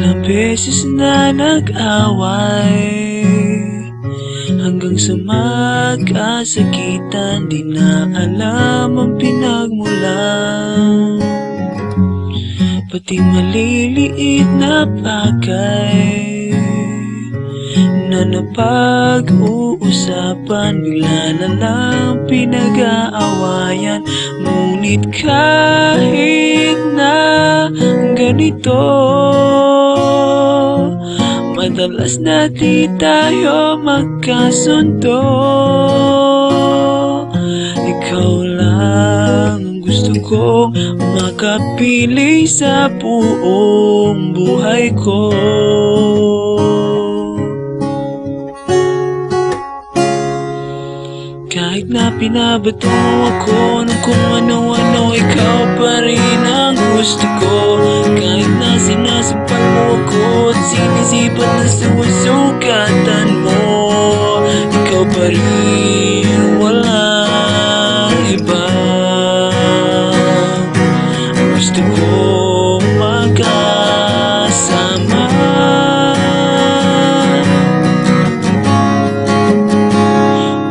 Ilang beses na nag-away, hanggang sa magkasakitan, di na alam ang pinagmulan. Pati maliliit na bagay na napag-uusapan, bigla na lang pinag-aawayan. Ngunit kahit na ganito, madalas na di tayo magkasundo. Ikaw lang ang gusto kong makapiling sa buong buhay ko. Kahit na pinabato mo ako ng kung ano-ano, ikaw pa rin ang gusto ko. Kahit na sinasampal mo ako at sinisipat na sumusukatan mo, ikaw pa rin, walang iba. Gusto ko magkasama,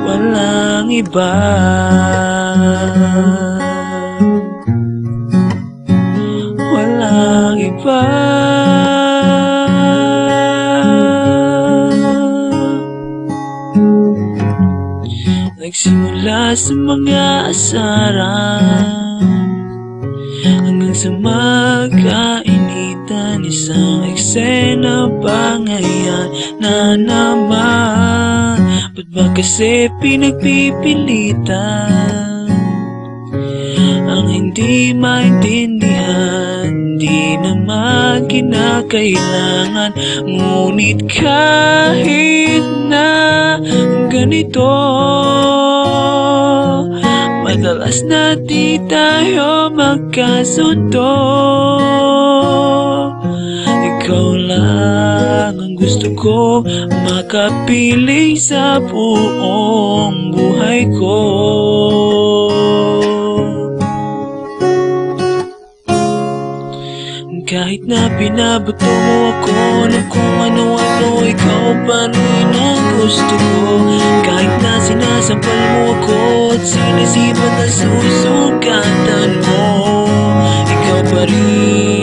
walang iba. Walang iba. Nagsimula sa mga asaran, hanggang sa magkainitan, isang eksena bangayan na naman. Ba't ba kasi pinagpipilitan ang hindi maintindihan? Di naman kinakailangan. Ngunit kahit na ganito, madalas na di tayo magkasundo. Ikaw lang ang gusto ko makapiling sa buong buhay ko. Kahit na pinabato mo ako ng kung ano-ano, ikaw pa rin ang gusto ko. Kahit na sinasampal mo ako at sinisipat na susukatan mo, ikaw pa rin.